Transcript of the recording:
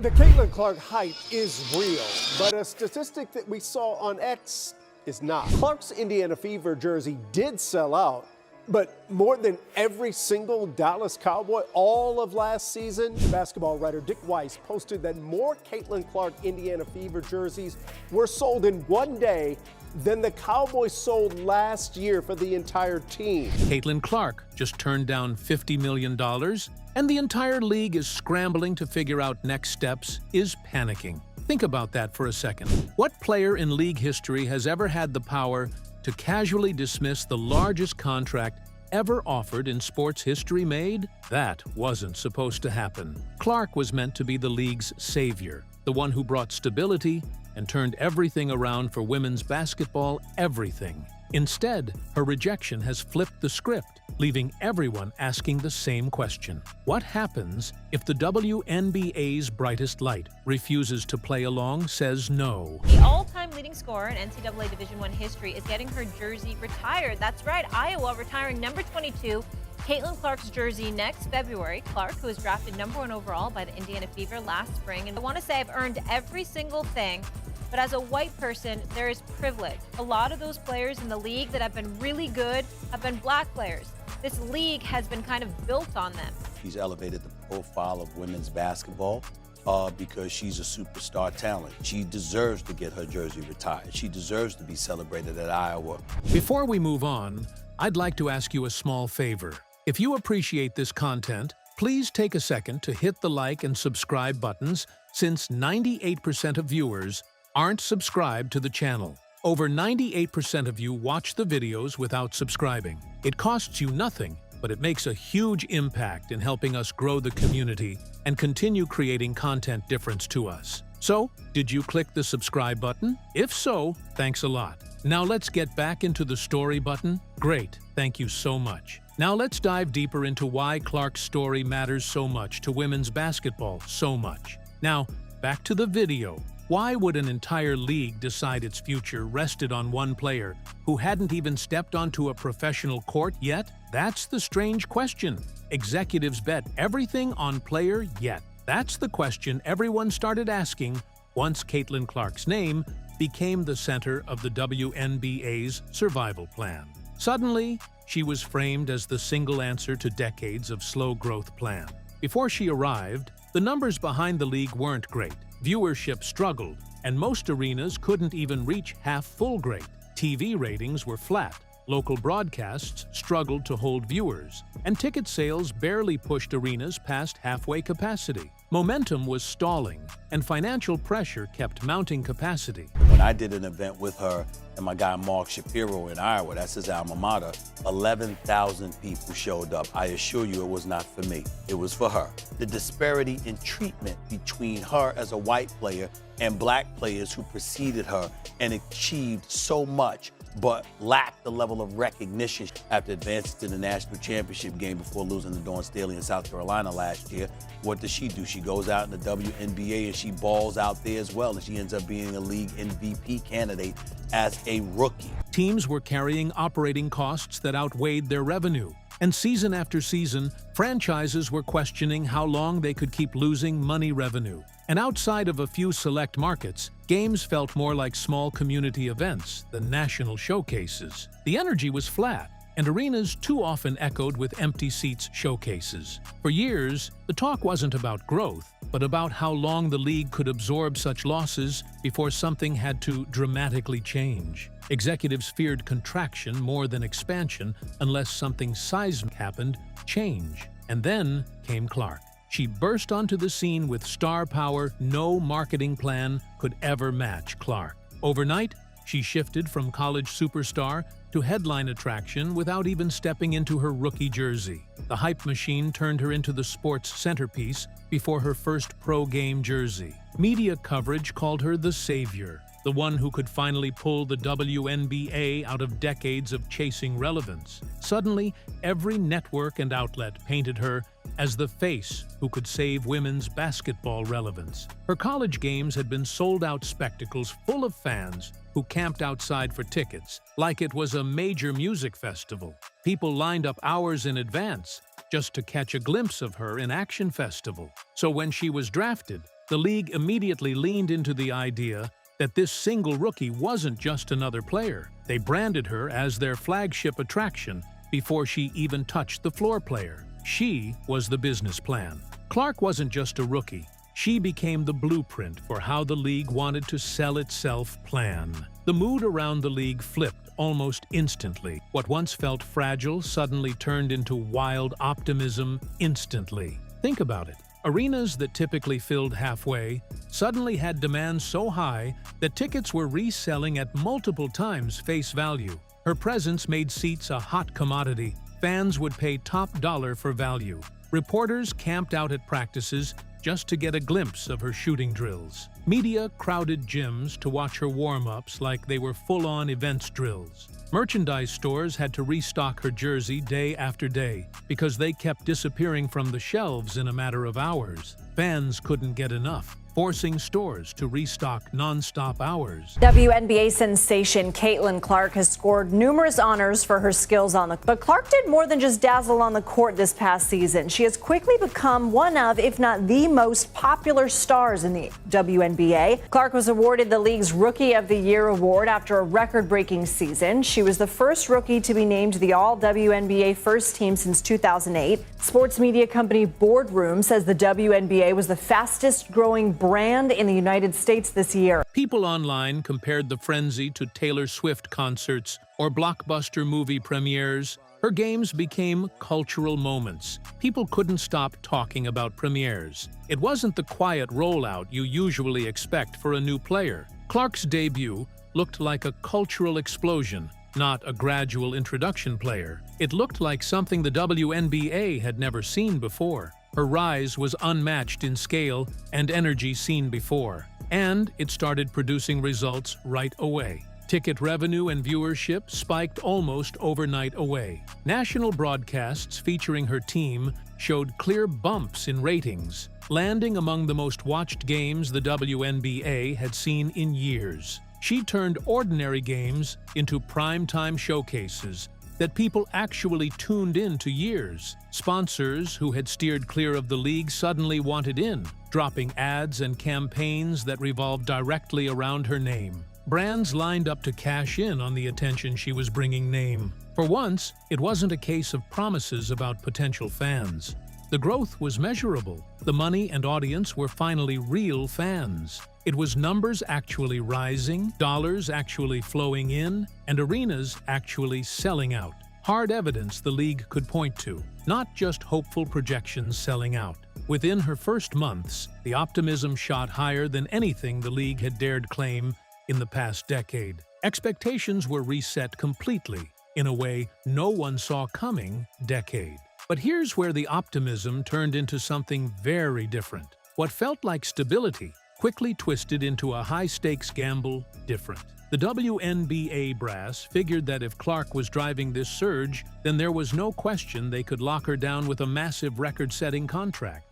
The Caitlin Clark hype is real, but a statistic that we saw on X is not. Clark's Indiana Fever jersey did sell out, but more than every single Dallas Cowboy all of last season. Basketball writer Dick Weiss posted that more Caitlin Clark Indiana Fever jerseys were sold in one day than the Cowboys sold last year for the entire team. Caitlin Clark just turned down $50 million, and the entire league is scrambling to figure out next steps, is panicking. Think about that for a second. What player in league history has ever had the power to casually dismiss the largest contract ever offered in sports history made? That wasn't supposed to happen. Clark was meant to be the league's savior, the one who brought stability and turned everything around for women's basketball, everything. Instead, her rejection has flipped the script, leaving everyone asking the same question. What happens if the WNBA's brightest light refuses to play along, says no? The all-time leading scorer in NCAA Division I history is getting her jersey retired. That's right, Iowa retiring number 22, Caitlin Clark's jersey next February. Clark, who was drafted number 1 overall by the Indiana Fever last spring. And I want to say I've earned every single thing, but as a white person, there is privilege. A lot of those players in the league that have been really good have been black players. This league has been kind of built on them. She's elevated the profile of women's basketball because she's a superstar talent. She deserves to get her jersey retired. She deserves to be celebrated at Iowa. Before we move on, I'd like to ask you a small favor. If you appreciate this content, please take a second to hit the like and subscribe buttons, since 98% of viewers aren't subscribed to the channel. Over 98% of you watch the videos without subscribing. It costs you nothing, but it makes a huge impact in helping us grow the community and continue creating content difference to us. So, did you click the subscribe button? If so, thanks a lot. Now let's get back into the story button. Great, thank you so much. Now let's dive deeper into why Clark's story matters so much to women's basketball so much. Now, back to the video. Why would an entire league decide its future rested on one player who hadn't even stepped onto a professional court yet? That's the strange question. Executives bet everything on player yet. That's the question everyone started asking once Caitlin Clark's name became the center of the WNBA's survival plan. Suddenly, she was framed as the single answer to decades of slow growth plan. Before she arrived, the numbers behind the league weren't great. Viewership struggled, and most arenas couldn't even reach half-full grade. TV ratings were flat, local broadcasts struggled to hold viewers, and ticket sales barely pushed arenas past halfway capacity. Momentum was stalling, and financial pressure kept mounting capacity. When I did an event with her and my guy Mark Shapiro in Iowa, that's his alma mater, 11,000 people showed up. I assure you it was not for me, it was for her. The disparity in treatment between her as a white player and black players who preceded her and achieved so much but lacked the level of recognition after advancing to the national championship game before losing to Dawn Staley in South Carolina last year. What does she do? She goes out in the WNBA and she balls out there as well, and she ends up being a league MVP candidate as a rookie. Teams were carrying operating costs that outweighed their revenue, and season after season, franchises were questioning how long they could keep losing money revenue. And outside of a few select markets, games felt more like small community events than national showcases. The energy was flat, and arenas too often echoed with empty seats showcases. For years, the talk wasn't about growth, but about how long the league could absorb such losses before something had to dramatically change. Executives feared contraction more than expansion unless something seismic happened, change. And then came Clark. She burst onto the scene with star power no marketing plan could ever match Clark. Overnight, she shifted from college superstar to headline attraction without even stepping into her rookie jersey. The hype machine turned her into the sports centerpiece before her first pro game jersey. Media coverage called her the savior, the one who could finally pull the WNBA out of decades of chasing relevance. Suddenly, every network and outlet painted her as the face who could save women's basketball relevance. Her college games had been sold-out spectacles full of fans who camped outside for tickets, like it was a major music festival. People lined up hours in advance just to catch a glimpse of her in Action Festival. So when she was drafted, the league immediately leaned into the idea that this single rookie wasn't just another player. They branded her as their flagship attraction before she even touched the floor player. She was the business plan. Clark wasn't just a rookie. She became the blueprint for how the league wanted to sell itself plan. The mood around the league flipped almost instantly. What once felt fragile suddenly turned into wild optimism instantly. Think about it. Arenas that typically filled halfway suddenly had demand so high that tickets were reselling at multiple times face value. Her presence made seats a hot commodity. Fans would pay top dollar for value. Reporters camped out at practices just to get a glimpse of her shooting drills. Media crowded gyms to watch her warm-ups like they were full-on events drills. Merchandise stores had to restock her jersey day after day because they kept disappearing from the shelves in a matter of hours. Fans couldn't get enough, forcing stores to restock non-stop hours. WNBA sensation Caitlin Clark has scored numerous honors for her skills on the court. But Clark did more than just dazzle on the court this past season. She has quickly become one of, if not the most popular stars in the WNBA. Clark was awarded the league's Rookie of the Year award after a record-breaking season. She was the first rookie to be named the All-WNBA first team since 2008. Sports media company Boardroom says the WNBA was the fastest-growing brand in the United States this year. People online compared the frenzy to Taylor Swift concerts or blockbuster movie premieres. Her games became cultural moments. People couldn't stop talking about premieres. It wasn't the quiet rollout you usually expect for a new player. Clark's debut looked like a cultural explosion, not a gradual introduction player. It looked like something the WNBA had never seen before. Her rise was unmatched in scale and energy seen before, and it started producing results right away. Ticket revenue and viewership spiked almost overnight away. National broadcasts featuring her team showed clear bumps in ratings, landing among the most watched games the WNBA had seen in years. She turned ordinary games into primetime showcases that people actually tuned in to years. Sponsors who had steered clear of the league suddenly wanted in, dropping ads and campaigns that revolved directly around her name. Brands lined up to cash in on the attention she was bringing name. For once, it wasn't a case of promises about potential fans. The growth was measurable. The money and audience were finally real fans. It was numbers actually rising, dollars actually flowing in, and arenas actually selling out. Hard evidence the league could point to, not just hopeful projections selling out. Within her first months, the optimism shot higher than anything the league had dared claim in the past decade. Expectations were reset completely, in a way no one saw coming decade. But here's where the optimism turned into something very different. What felt like stability quickly twisted into a high-stakes gamble different. The WNBA brass figured that if Clark was driving this surge, then there was no question they could lock her down with a massive record-setting contract.